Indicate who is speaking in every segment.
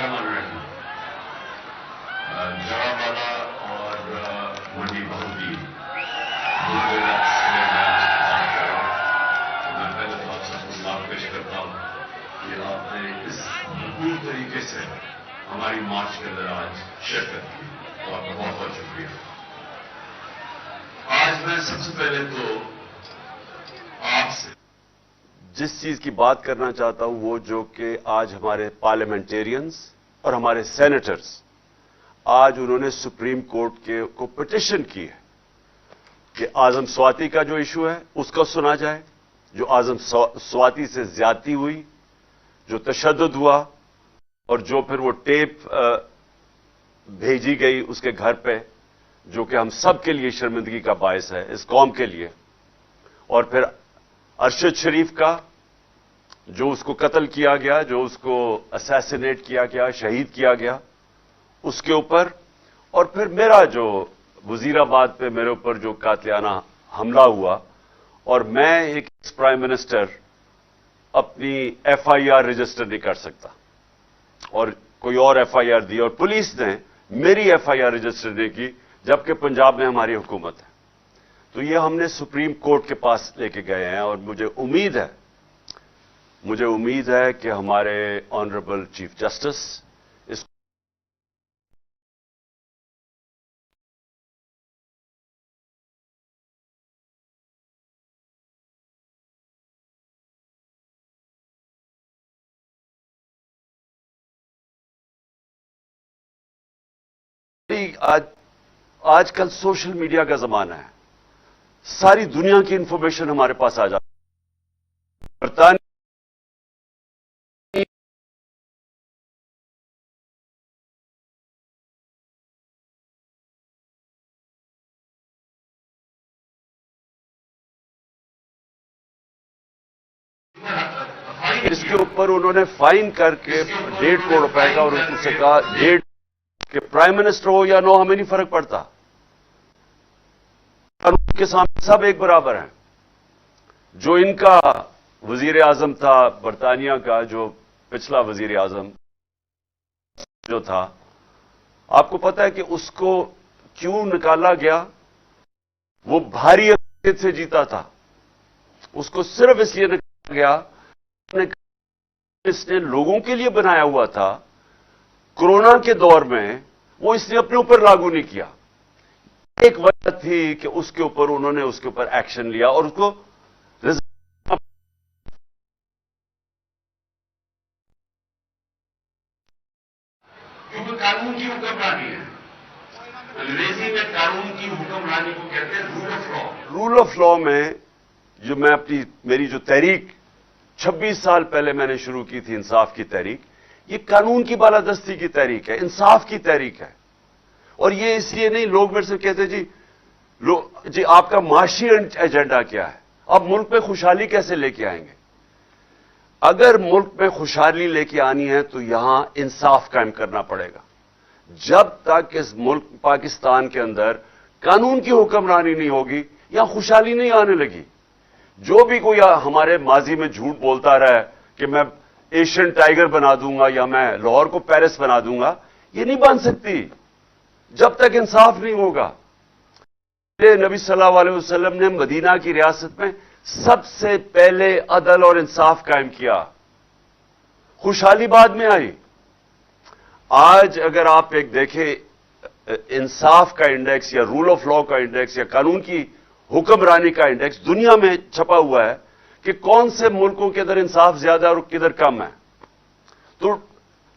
Speaker 1: الرحمن الرحیم جڑاوالا اور منڈی بہودی دو ضلع سے میں بات کر رہا ہوں. میں پہلے تو آپ سب کو سلام پیش کرتا ہوں کہ آپ نے اس بھرپور طریقے سے ہماری مارچ کے اندر آج شرکت کی تو آپ کا بہت بہت شکریہ. آج میں سب سے پہلے تو آپ سے
Speaker 2: جس چیز کی بات کرنا چاہتا ہوں وہ جو کہ آج ہمارے پارلیمنٹیرینز اور ہمارے سینیٹرز آج انہوں نے سپریم کورٹ کو پٹیشن کی ہے کہ اعظم سواتی کا جو ایشو ہے اس کو سنا جائے, جو اعظم سواتی سے زیادتی ہوئی, جو تشدد ہوا اور جو پھر وہ ٹیپ بھیجی گئی اس کے گھر پہ جو کہ ہم سب کے لیے شرمندگی کا باعث ہے اس قوم کے لیے, اور پھر ارشد شریف کا جو اس کو قتل کیا گیا, جو اس کو اسیسینیٹ کیا گیا, شہید کیا گیا, اس کے اوپر, اور پھر میرا جو وزیر آباد پہ میرے اوپر جو قاتلانہ حملہ ہوا اور میں ایک پرائم منسٹر اپنی ایف آئی آر رجسٹر نہیں کر سکتا اور کوئی اور ایف آئی آر دی اور پولیس نے میری ایف آئی آر رجسٹر نہیں کی جبکہ پنجاب میں ہماری حکومت ہے. تو یہ ہم نے سپریم کورٹ کے پاس لے کے گئے ہیں اور مجھے امید ہے کہ ہمارے آنریبل چیف جسٹس اس آج کل سوشل میڈیا کا زمانہ ہے, ساری دنیا کی انفارمیشن ہمارے پاس آ جاتی ہے. برطانیہ اس کے اوپر انہوں نے فائن کر کے 1.5 کروڑ روپے کا, اور اس سے کہا کہ پرائم منسٹر ہو یا نو ہمیں نہیں فرق پڑتا, قانون کے سامنے سب ایک برابر ہیں. جو ان کا وزیر اعظم تھا برطانیہ کا, جو پچھلا وزیر اعظم جو تھا, آپ کو پتا ہے کہ اس کو کیوں نکالا گیا؟ وہ بھاری اکثریت سے جیتا تھا, اس کو صرف اس لیے نکالا گیا اس نے لوگوں کے لیے بنایا ہوا تھا. کورونا کے دور میں وہ اس نے اپنے اوپر لاگو نہیں کیا. ایک وجہ تھی کہ اس کے اوپر انہوں نے اس کے اوپر ایکشن لیا اور اس کو
Speaker 1: کیونکہ قانون کی حکمرانی ہے. انگریزی میں قانون کی حکمرانی کو کہتے ہیں rule of law.
Speaker 2: Rule of law میں جو میں میری جو تحریک 26 سال پہلے میں نے شروع کی تھی, انصاف کی تحریک, یہ قانون کی بالادستی کی تحریک ہے, انصاف کی تحریک ہے. اور یہ اس لیے نہیں, لوگ میرے سے کہتے جی آپ کا معاشی ایجنڈا کیا ہے, اب ملک میں خوشحالی کیسے لے کے آئیں گے؟ اگر ملک میں خوشحالی لے کے آنی ہے تو یہاں انصاف قائم کرنا پڑے گا. جب تک اس ملک پاکستان کے اندر قانون کی حکمرانی نہیں ہوگی یہاں خوشحالی نہیں آنے لگی. جو بھی کوئی ہمارے ماضی میں جھوٹ بولتا رہا ہے کہ میں ایشین ٹائیگر بنا دوں گا یا میں لاہور کو پیرس بنا دوں گا, یہ نہیں بن سکتی جب تک انصاف نہیں ہوگا. نبی صلی اللہ علیہ وسلم نے مدینہ کی ریاست میں سب سے پہلے عدل اور انصاف قائم کیا, خوشحالی بعد میں آئی. آج اگر آپ ایک دیکھیں انصاف کا انڈیکس یا رول آف لا کا انڈیکس یا قانون کی حکمرانی کا انڈیکس دنیا میں چھپا ہوا ہے کہ کون سے ملکوں کے اندر انصاف زیادہ اور کدھر کم ہے. تو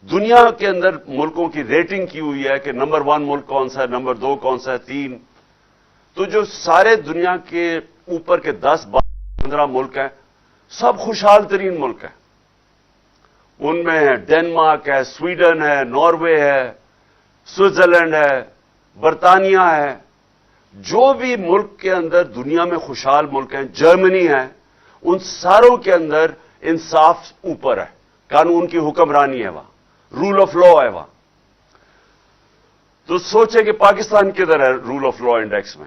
Speaker 2: دنیا کے اندر ملکوں کی ریٹنگ کی ہوئی ہے کہ نمبر 1 ملک کون سا ہے, نمبر 2 کون سا ہے, 3. تو جو سارے دنیا کے اوپر کے 10 15 ملک ہیں سب خوشحال ترین ملک ہیں. ان میں ڈنمارک ہے, سویڈن ہے, ناروے ہے, سوئٹزرلینڈ ہے, برطانیہ ہے. جو بھی ملک کے اندر دنیا میں خوشحال ملک ہیں, جرمنی ہے, ان ساروں کے اندر انصاف اوپر ہے, قانون کی حکمرانی ہے, وہاں رول آف لا ہے وہاں. تو سوچیں کہ پاکستان کدھر ہے رول آف لا انڈیکس میں؟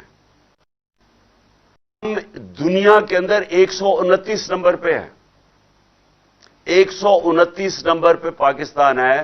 Speaker 2: ہم دنیا کے اندر 129 نمبر پہ ہیں. 129 نمبر پہ پاکستان ہے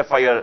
Speaker 2: FIR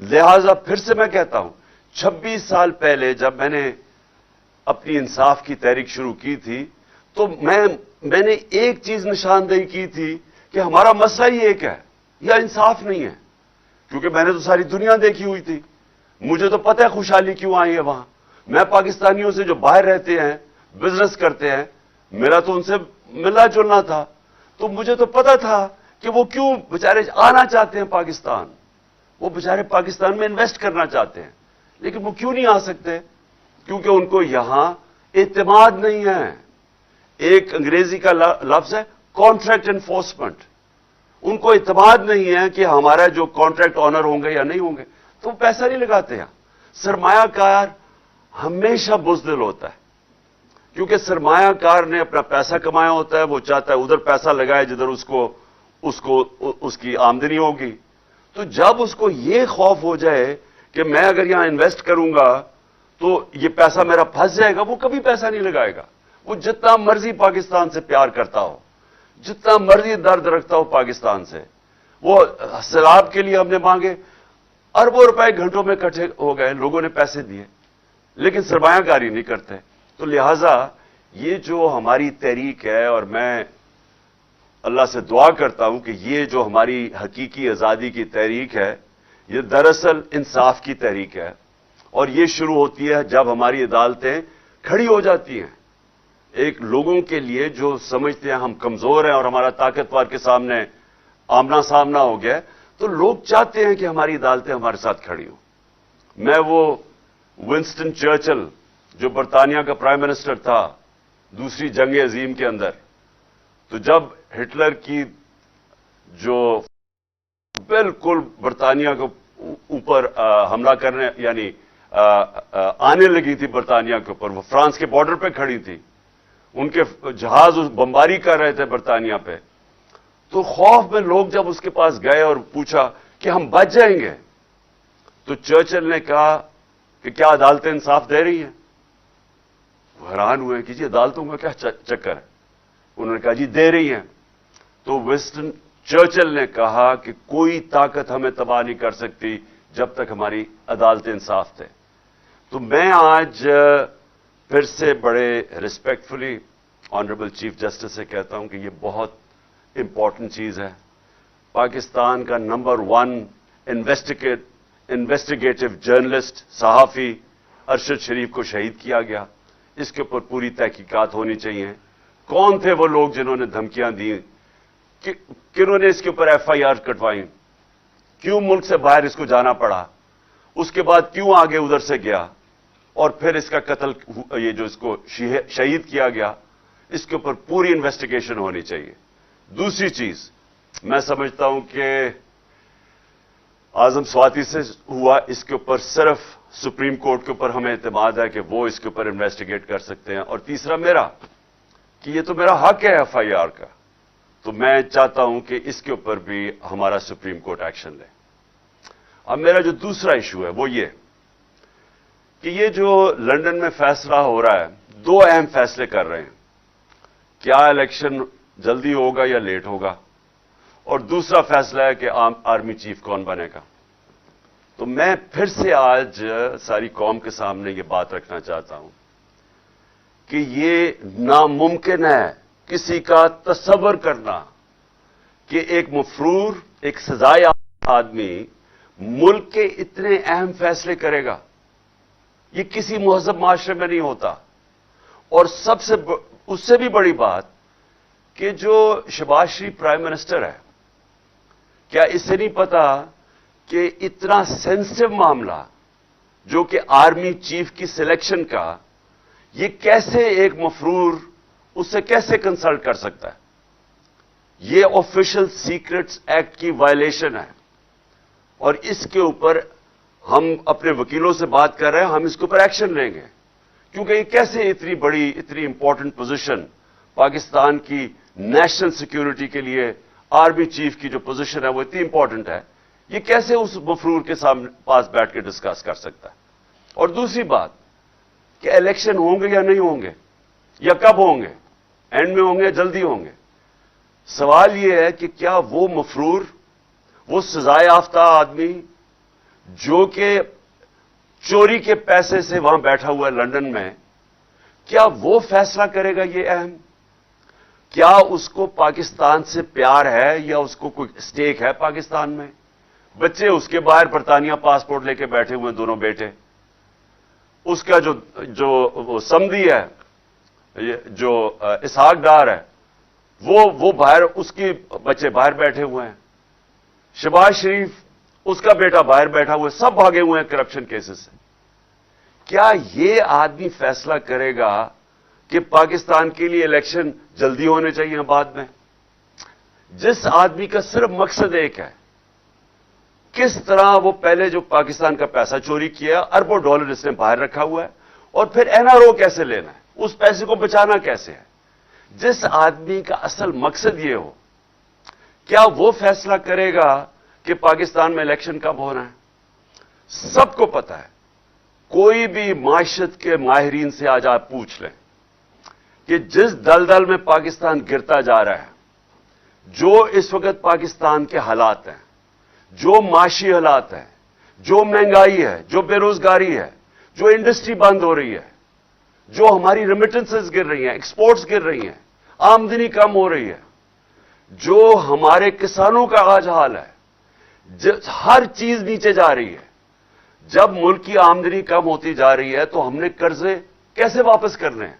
Speaker 2: لہذا پھر سے میں کہتا ہوں 26 سال پہلے جب میں نے اپنی انصاف کی تحریک شروع کی تھی تو میں نے ایک چیز نشاندہی کی تھی کہ ہمارا مسئلہ ہی ایک ہے، یا انصاف نہیں ہے، کیونکہ میں نے تو ساری دنیا دیکھی ہوئی تھی، مجھے تو پتہ ہے خوشحالی کیوں آئی ہے وہاں. میں پاکستانیوں سے جو باہر رہتے ہیں، بزنس کرتے ہیں، میرا تو ان سے ملنا جلنا تھا، تو مجھے تو پتہ تھا کہ وہ کیوں بیچارے آنا چاہتے ہیں پاکستان، وہ بیچارے پاکستان میں انویسٹ کرنا چاہتے ہیں، لیکن وہ کیوں نہیں آ سکتے؟ کیونکہ ان کو یہاں اعتماد نہیں ہے. ایک انگریزی کا لفظ ہے کانٹریکٹ انفورسمنٹ. ان کو اعتماد نہیں ہے کہ ہمارا جو کانٹریکٹ آنر ہوں گے یا نہیں ہوں گے، تو وہ پیسہ نہیں لگاتے ہیں. سرمایہ کار ہمیشہ بزدل ہوتا ہے، کیونکہ سرمایہ کار نے اپنا پیسہ کمایا ہوتا ہے، وہ چاہتا ہے ادھر پیسہ لگائے جدھر اس کی آمدنی ہوگی. تو جب اس کو یہ خوف ہو جائے کہ میں اگر یہاں انویسٹ کروں گا تو یہ پیسہ میرا پھنس جائے گا، وہ کبھی پیسہ نہیں لگائے گا. وہ جتنا مرضی پاکستان سے پیار کرتا ہو، جتنا مرضی درد رکھتا ہو پاکستان سے، وہ سیلاب کے لیے ہم نے مانگے، اربوں روپے گھنٹوں میں اکٹھے ہو گئے، لوگوں نے پیسے دیے، لیکن سرمایہ کاری نہیں کرتے. تو لہذا یہ جو ہماری تحریک ہے، اور میں اللہ سے دعا کرتا ہوں کہ یہ جو ہماری حقیقی آزادی کی تحریک ہے، یہ دراصل انصاف کی تحریک ہے، اور یہ شروع ہوتی ہے جب ہماری عدالتیں کھڑی ہو جاتی ہیں. ایک لوگوں کے لیے جو سمجھتے ہیں ہم کمزور ہیں اور ہمارا طاقتور کے سامنے آمنا سامنا ہو گیا، تو لوگ چاہتے ہیں کہ ہماری عدالتیں ہمارے ساتھ کھڑی ہوں. میں وہ ونسٹن چرچل جو برطانیہ کا پرائم منسٹر تھا دوسری جنگ عظیم کے اندر، تو جب ہٹلر کی جو بالکل برطانیہ کے اوپر حملہ کرنے یعنی آنے لگی تھی برطانیہ کے اوپر، وہ فرانس کے بارڈر پہ کھڑی تھی، ان کے جہاز بمباری کر رہے تھے برطانیہ پہ، تو خوف میں لوگ جب اس کے پاس گئے اور پوچھا کہ ہم بچ جائیں گے، تو چرچل نے کہا کہ کیا عدالتیں انصاف دے رہی ہیں؟ وہ حیران ہوئے کہ جی عدالتوں کا کیا چکر ہے؟ انہوں نے کہا جی دے رہی ہیں. تو ونسٹن چرچل نے کہا کہ کوئی طاقت ہمیں تباہ نہیں کر سکتی جب تک ہماری عدالتیں انصاف تھے. تو میں آج پھر سے بڑے ریسپیکٹفلی آنریبل چیف جسٹس سے کہتا ہوں کہ یہ بہت امپورٹنٹ چیز ہے. پاکستان کا نمبر 1 انویسٹیگیٹو جرنلسٹ صحافی ارشد شریف کو شہید کیا گیا. اس کے اوپر پوری تحقیقات ہونی چاہیے. کون تھے وہ لوگ جنہوں نے دھمکیاں دیں؟ کنہوں نے اس کے اوپر ایف آئی آر کٹوائیں؟ کیوں ملک سے باہر اس کو جانا پڑا؟ اس کے بعد کیوں آگے ادھر سے گیا؟ اور پھر اس کا قتل، یہ جو اس کو شہید کیا گیا، اس کے اوپر پوری انویسٹیگیشن ہونی چاہیے. دوسری چیز میں سمجھتا ہوں کہ اعظم سواتی سے ہوا، اس کے اوپر صرف سپریم کورٹ کے اوپر ہمیں اعتماد ہے کہ وہ اس کے اوپر انویسٹیگیٹ کر سکتے ہیں. اور تیسرا میرا کہ یہ تو میرا حق ہے ایف آئی آر کا، تو میں چاہتا ہوں کہ اس کے اوپر بھی ہمارا سپریم کورٹ ایکشن لے. اب میرا جو دوسرا ایشو ہے وہ یہ کہ یہ جو لندن میں فیصلہ ہو رہا ہے، 2 اہم فیصلے کر رہے ہیں. کیا الیکشن جلدی ہوگا یا لیٹ ہوگا، اور دوسرا فیصلہ ہے کہ آرمی چیف کون بنے گا. تو میں پھر سے آج ساری قوم کے سامنے یہ بات رکھنا چاہتا ہوں کہ یہ ناممکن ہے کسی کا تصور کرنا کہ ایک مفرور، ایک سزایافتہ آدمی ملک کے اتنے اہم فیصلے کرے گا. یہ کسی مہذب معاشرے میں نہیں ہوتا. اور اس سے بھی بڑی بات کہ جو شہباز شریف پرائم منسٹر ہے، کیا اسے نہیں پتا کہ اتنا سینسٹیو معاملہ جو کہ آرمی چیف کی سلیکشن کا، یہ کیسے ایک مفرور اس سے کیسے کنسلٹ کر سکتا ہے؟ یہ آفیشل سیکرٹس ایکٹ کی وائلیشن ہے، اور اس کے اوپر ہم اپنے وکیلوں سے بات کر رہے ہیں، ہم اس کے اوپر ایکشن لیں گے. کیونکہ یہ کیسے اتنی بڑی، اتنی امپورٹنٹ پوزیشن پاکستان کی نیشنل سیکیورٹی کے لیے، آرمی چیف کی جو پوزیشن ہے وہ اتنی امپورٹنٹ ہے، یہ کیسے اس مفرور کے سامنے پاس بیٹھ کے ڈسکس کر سکتا ہے؟ اور دوسری بات کہ الیکشن ہوں گے یا نہیں ہوں گے، یا کب ہوں گے، اینڈ میں ہوں گے، جلدی ہوں گے. سوال یہ ہے کہ کیا وہ مفرور، وہ سزا یافتہ آدمی جو کہ چوری کے پیسے سے وہاں بیٹھا ہوا ہے لندن میں، کیا وہ فیصلہ کرے گا یہ اہم؟ کیا اس کو پاکستان سے پیار ہے یا اس کو کوئی اسٹیک ہے پاکستان میں؟ بچے اس کے باہر برطانیہ پاسپورٹ لے کے بیٹھے ہوئے دونوں بیٹے، اس کا جو سمدھی ہے، جو اسحاق ڈار ہے، وہ باہر، اس کے بچے باہر بیٹھے ہوئے ہیں، شہباز شریف اس کا بیٹا باہر بیٹھا ہوا ہے، سب بھاگے ہوئے ہیں کرپشن کیسز سے۔ کیا یہ آدمی فیصلہ کرے گا کہ پاکستان کے لیے الیکشن جلدی ہونے چاہیے بعد میں؟ جس آدمی کا صرف مقصد ایک ہے، کس طرح وہ پہلے جو پاکستان کا پیسہ چوری کیا، اربوں ڈالر اس نے باہر رکھا ہوا ہے، اور پھر NRO کیسے لینا ہے، اس پیسے کو بچانا کیسے ہے، جس آدمی کا اصل مقصد یہ ہو، کیا وہ فیصلہ کرے گا کہ پاکستان میں الیکشن کب ہونا ہے؟ سب کو پتا ہے، کوئی بھی معیشت کے ماہرین سے آج آپ پوچھ لیں کہ جس دلدل میں پاکستان گرتا جا رہا ہے، جو اس وقت پاکستان کے حالات ہیں، جو معاشی حالات ہیں، جو مہنگائی ہے، جو بے روزگاری ہے، جو انڈسٹری بند ہو رہی ہے، جو ہماری ریمیٹنسز گر رہی ہیں، ایکسپورٹس گر رہی ہیں، آمدنی کم ہو رہی ہے، جو ہمارے کسانوں کا آج حال ہے، ہر چیز نیچے جا رہی ہے۔ جب ملک کی آمدنی کم ہوتی جا رہی ہے تو ہم نے قرضے کیسے واپس کرنے ہیں؟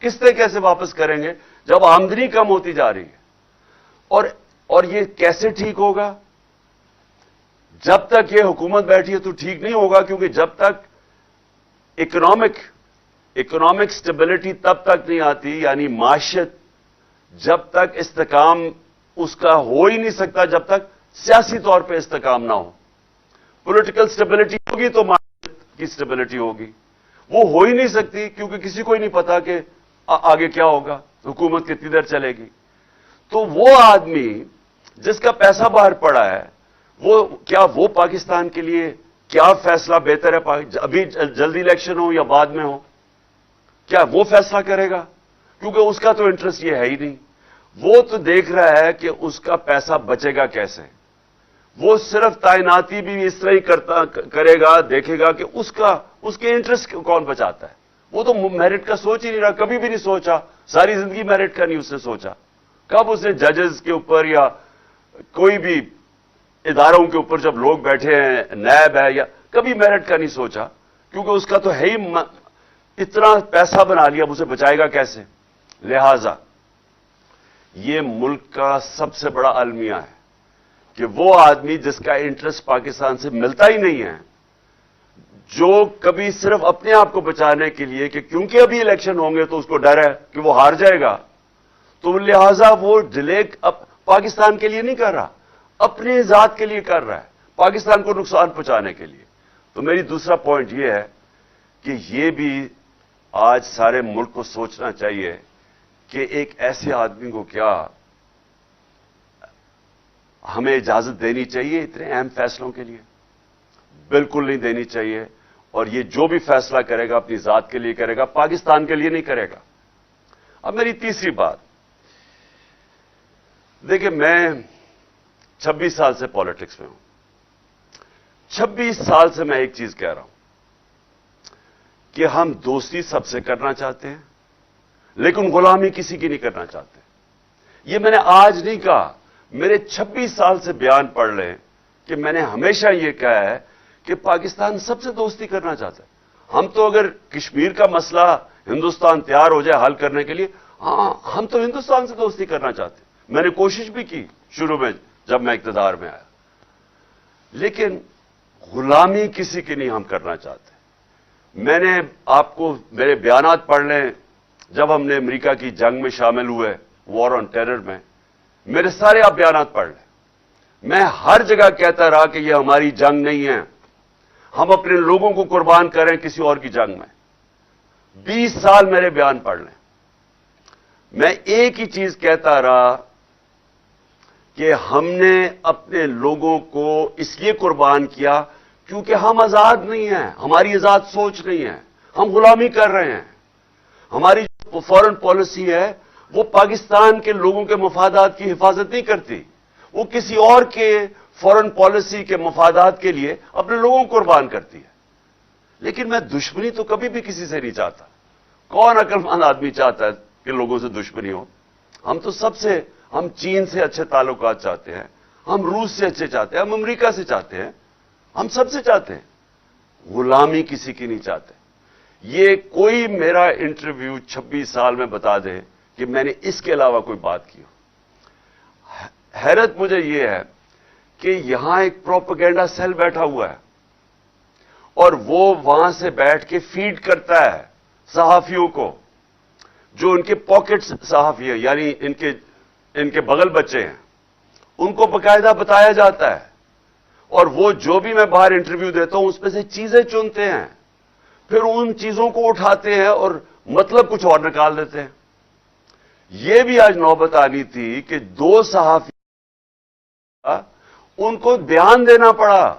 Speaker 2: قسطیں کیسے واپس کریں گے جب آمدنی کم ہوتی جا رہی ہے؟ اور یہ کیسے ٹھیک ہوگا؟ جب تک یہ حکومت بیٹھی ہے تو ٹھیک نہیں ہوگا، کیونکہ جب تک اکنامک سٹیبلٹی تب تک نہیں آتی، یعنی معیشت جب تک استحکام اس کا ہو ہی نہیں سکتا جب تک سیاسی طور پہ استحکام نہ ہو۔ پولیٹیکل سٹیبلٹی ہوگی تو معیشت کی سٹیبلٹی ہوگی، وہ ہو ہی نہیں سکتی کیونکہ کسی کو ہی نہیں پتا کہ آگے کیا ہوگا، حکومت کتنی دیر چلے گی۔ تو وہ آدمی جس کا پیسہ باہر پڑا ہے، کیا وہ پاکستان کے لیے کیا فیصلہ بہتر ہے، ابھی جلدی الیکشن ہو یا بعد میں ہو، کیا وہ فیصلہ کرے گا؟ کیونکہ اس کا تو انٹرسٹ یہ ہے ہی نہیں، وہ تو دیکھ رہا ہے کہ اس کا پیسہ بچے گا کیسے۔ وہ صرف تعیناتی بھی اس طرح ہی کرے گا، دیکھے گا کہ اس کے انٹرسٹ کون بچاتا ہے۔ وہ تو میرٹ کا سوچ ہی نہیں رہا، کبھی بھی نہیں سوچا، ساری زندگی میرٹ کا نہیں اس نے سوچا۔ کب اس نے ججز کے اوپر یا کوئی بھی اداروں کے اوپر جب لوگ بیٹھے ہیں، نیب ہے، یا کبھی میرٹ کا نہیں سوچا، کیونکہ اس کا تو ہے ہی اتنا پیسہ بنا لیا، اب اسے بچائے گا کیسے؟ لہذا یہ ملک کا سب سے بڑا المیہ ہے کہ وہ آدمی جس کا انٹرسٹ پاکستان سے ملتا ہی نہیں ہے، جو کبھی صرف اپنے آپ کو بچانے کے لیے کہ کیونکہ ابھی الیکشن ہوں گے تو اس کو ڈر ہے کہ وہ ہار جائے گا، تو لہذا وہ ڈیلے پاکستان کے لیے نہیں کر رہا، اپنی ذات کے لیے کر رہا ہے، پاکستان کو نقصان پہنچانے کے لیے۔ تو میری دوسرا پوائنٹ یہ ہے کہ یہ بھی آج سارے ملک کو سوچنا چاہیے کہ ایک ایسے آدمی کو کیا ہمیں اجازت دینی چاہیے اتنے اہم فیصلوں کے لیے؟ بالکل نہیں دینی چاہیے، اور یہ جو بھی فیصلہ کرے گا اپنی ذات کے لیے کرے گا، پاکستان کے لیے نہیں کرے گا۔ اب میری تیسری بات، دیکھیں میں 26 سال سے پالیٹکس میں ہوں، 26 سال سے میں ایک چیز کہہ رہا ہوں کہ ہم دوستی سب سے کرنا چاہتے ہیں لیکن غلامی کسی کی نہیں کرنا چاہتے۔ یہ میں نے آج نہیں کہا، میرے 26 سال سے بیان پڑھ لیں کہ میں نے ہمیشہ یہ کہا ہے کہ پاکستان سب سے دوستی کرنا چاہتا ہے۔ ہم تو اگر کشمیر کا مسئلہ ہندوستان تیار ہو جائے حل کرنے کے لیے، ہاں ہم تو ہندوستان سے دوستی کرنا چاہتے ہیں، میں نے کوشش بھی کی شروع میں جب میں اقتدار میں آیا، لیکن غلامی کسی کی نہیں ہم کرنا چاہتے۔ میں نے آپ کو میرے بیانات پڑھ لیں، جب ہم نے امریکہ کی جنگ میں شامل ہوئے، وار آن ٹیرر میں، میرے سارے آپ بیانات پڑھ لیں، میں ہر جگہ کہتا رہا کہ یہ ہماری جنگ نہیں ہے، ہم اپنے لوگوں کو قربان کریں کسی اور کی جنگ میں۔ 20 سال میرے بیان پڑھ لیں، میں ایک ہی چیز کہتا رہا کہ ہم نے اپنے لوگوں کو اس لیے قربان کیا کیونکہ ہم آزاد نہیں ہیں، ہماری آزاد سوچ نہیں ہے، ہم غلامی کر رہے ہیں۔ ہماری جو فورن پالیسی ہے وہ پاکستان کے لوگوں کے مفادات کی حفاظت نہیں کرتی، وہ کسی اور کے فورن پالیسی کے مفادات کے لیے اپنے لوگوں کو قربان کرتی ہے. لیکن میں دشمنی تو کبھی بھی کسی سے نہیں چاہتا. کون عقل مند آدمی چاہتا ہے کہ لوگوں سے دشمنی ہو؟ ہم چین سے اچھے تعلقات چاہتے ہیں, ہم روس سے اچھے چاہتے ہیں, ہم امریکہ سے چاہتے ہیں, ہم سب سے چاہتے ہیں. غلامی کسی کی نہیں چاہتے. یہ کوئی میرا انٹرویو 26 سال میں بتا دے کہ میں نے اس کے علاوہ کوئی بات کی ہو. حیرت مجھے یہ ہے کہ یہاں ایک پروپیگنڈا سیل بیٹھا ہوا ہے اور وہ وہاں سے بیٹھ کے فیڈ کرتا ہے صحافیوں کو, جو ان کے پاکٹ صحافی ہیں, یعنی ان کے بغل بچے ہیں. ان کو باقاعدہ بتایا جاتا ہے اور وہ جو بھی میں باہر انٹرویو دیتا ہوں اس میں سے چیزیں چنتے ہیں, پھر ان چیزوں کو اٹھاتے ہیں اور مطلب کچھ اور نکال دیتے ہیں. یہ بھی آج نوبت آنی تھی کہ 2 صحافی ان کو بیان دینا پڑا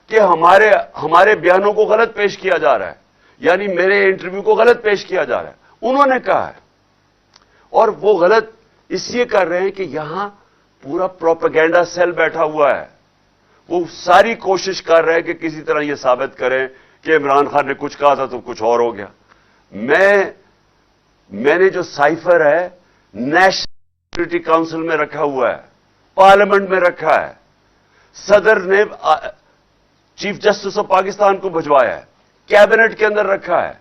Speaker 2: کہ ہمارے بیانوں کو غلط پیش کیا جا رہا ہے, یعنی میرے انٹرویو کو غلط پیش کیا جا رہا ہے. انہوں نے کہا ہے, اور وہ غلط اس لیے کر رہے ہیں کہ یہاں پورا پروپیگنڈا سیل بیٹھا ہوا ہے. وہ ساری کوشش کر رہے ہیں کہ کسی طرح یہ ثابت کریں کہ عمران خان نے کچھ کہا تھا تو کچھ اور ہو گیا. میں نے جو سائفر ہے نیشنل سیکورٹی کاؤنسل میں رکھا ہوا ہے, پارلیمنٹ میں رکھا ہے, صدر نے چیف جسٹس آف پاکستان کو بھجوایا ہے, کیبنٹ کے اندر رکھا ہے.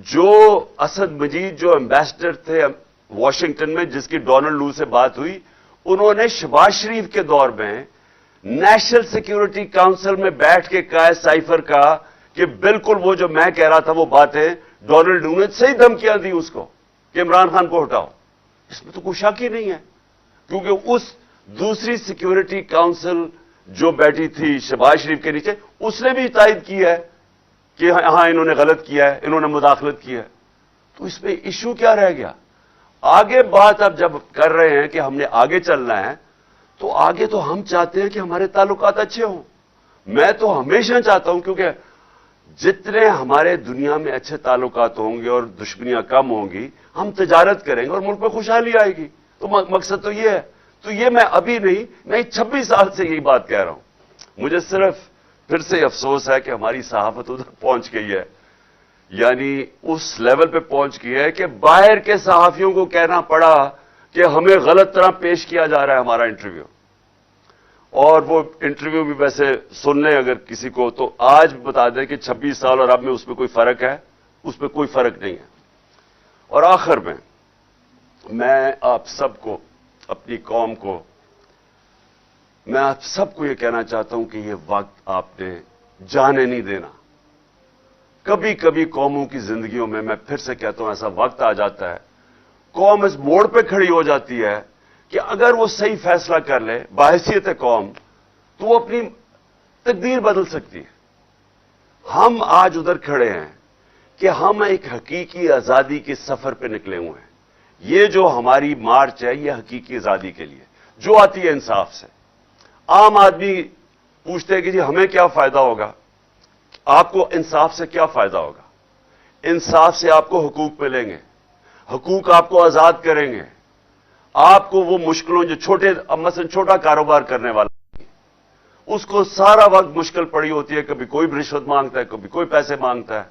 Speaker 2: جو اسد مجید جو ایمبیسڈر تھے واشنگٹن میں, جس کی ڈونلڈ لو سے بات ہوئی, انہوں نے شہباز شریف کے دور میں نیشنل سیکورٹی کاؤنسل میں بیٹھ کے کہا ہے سائفر کا کہ بالکل وہ جو میں کہہ رہا تھا وہ باتیں ڈونلڈ لو نے صحیح دھمکیاں دی اس کو کہ عمران خان کو ہٹاؤ. اس میں تو کوئی شک ہی نہیں ہے, کیونکہ اس دوسری سیکورٹی کاؤنسل جو بیٹھی تھی شہباز شریف کے نیچے, اس نے بھی تائید کی ہے کہ ہاں انہوں نے غلط کیا ہے, انہوں نے مداخلت کی ہے. تو اس میں ایشو کیا رہ گیا؟ آگے بات اب جب کر رہے ہیں کہ ہم نے آگے چلنا ہے, تو آگے تو ہم چاہتے ہیں کہ ہمارے تعلقات اچھے ہوں. میں تو ہمیشہ چاہتا ہوں, کیونکہ جتنے ہمارے دنیا میں اچھے تعلقات ہوں گے اور دشمنیاں کم ہوں گی, ہم تجارت کریں گے اور ملک میں خوشحالی آئے گی. تو مقصد تو یہ ہے. تو یہ میں ابھی نہیں 26 سال سے یہی بات کہہ رہا ہوں. مجھے صرف پھر سے افسوس ہے کہ ہماری صحافت ادھر پہنچ گئی ہے, یعنی اس لیول پہ پہنچ گئی ہے کہ باہر کے صحافیوں کو کہنا پڑا کہ ہمیں غلط طرح پیش کیا جا رہا ہے ہمارا انٹرویو. اور وہ انٹرویو بھی ویسے سن لیں اگر کسی کو, تو آج بتا دیں کہ 26 سال اور اب میں اس میں کوئی فرق ہے؟ اس میں کوئی فرق نہیں ہے. اور آخر میں آپ سب کو, اپنی قوم کو, میں آپ سب کو یہ کہنا چاہتا ہوں کہ یہ وقت آپ نے جانے نہیں دینا. کبھی کبھی قوموں کی زندگیوں میں پھر سے کہتا ہوں, ایسا وقت آ جاتا ہے قوم اس موڑ پہ کھڑی ہو جاتی ہے کہ اگر وہ صحیح فیصلہ کر لے بحیثیت قوم, تو وہ اپنی تقدیر بدل سکتی ہے. ہم آج ادھر کھڑے ہیں کہ ہم ایک حقیقی آزادی کے سفر پہ نکلے ہوئے ہیں. یہ جو ہماری مارچ ہے یہ حقیقی آزادی کے لیے, جو آتی ہے انصاف سے. عام آدمی پوچھتے ہیں کہ جی ہمیں کیا فائدہ ہوگا؟ آپ کو انصاف سے کیا فائدہ ہوگا؟ انصاف سے آپ کو حقوق ملیں گے, حقوق آپ کو آزاد کریں گے. آپ کو وہ مشکلوں جو مثلا چھوٹا کاروبار کرنے والا اس کو سارا وقت مشکل پڑی ہوتی ہے, کبھی کوئی رشوت مانگتا ہے, کبھی کوئی پیسے مانگتا ہے,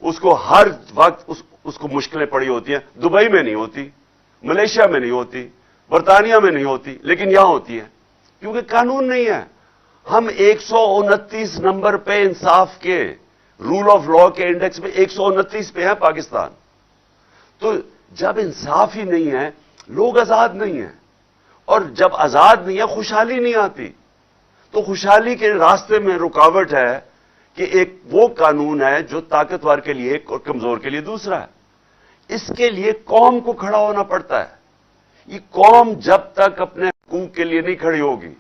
Speaker 2: اس کو ہر وقت اس کو مشکلیں پڑی ہوتی ہیں. دبئی میں نہیں ہوتی, ملیشیا میں نہیں ہوتی, برطانیہ میں نہیں ہوتی, لیکن یہاں ہوتی ہے کیونکہ قانون نہیں ہے. ہم 129 نمبر پہ انصاف کے رول آف لا کے انڈیکس میں 129 پہ ہے پاکستان. تو جب انصاف ہی نہیں ہے لوگ آزاد نہیں ہیں, اور جب آزاد نہیں ہے خوشحالی نہیں آتی. تو خوشحالی کے راستے میں رکاوٹ ہے کہ ایک وہ قانون ہے جو طاقتور کے لیے ایک اور کمزور کے لیے دوسرا ہے. اس کے لیے قوم کو کھڑا ہونا پڑتا ہے. یہ قوم جب تک اپنے حقوق کے لیے نہیں کھڑی ہوگی,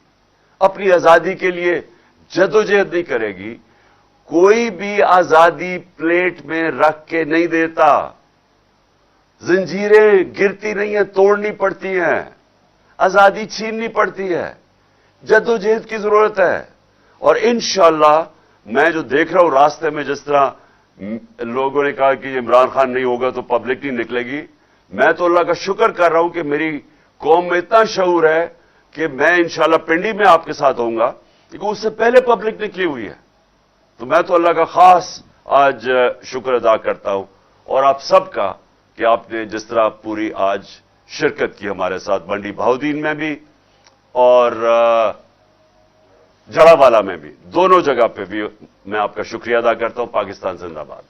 Speaker 2: اپنی آزادی کے لیے جدوجہد نہیں کرے گی, کوئی بھی آزادی پلیٹ میں رکھ کے نہیں دیتا. زنجیریں گرتی نہیں ہیں, توڑنی پڑتی ہیں, آزادی چھیننی پڑتی ہے. جدوجہد کی ضرورت ہے. اور انشاءاللہ میں جو دیکھ رہا ہوں راستے میں, جس طرح لوگوں نے کہا کہ عمران خان نہیں ہوگا تو پبلک نہیں نکلے گی, میں تو اللہ کا شکر کر رہا ہوں کہ میری قوم میں اتنا شعور ہے کہ میں انشاءاللہ پنڈی میں آپ کے ساتھ ہوں گا، لیکن اس سے پہلے پبلک نکلی ہوئی ہے. تو میں تو اللہ کا خاص آج شکر ادا کرتا ہوں، اور آپ سب کا کہ آپ نے جس طرح پوری آج شرکت کی ہمارے ساتھ منڈی بہاؤدین میں بھی اور جڑا والا میں بھی، دونوں جگہ پہ بھی میں آپ کا شکریہ ادا کرتا ہوں. پاکستان زندہ باد.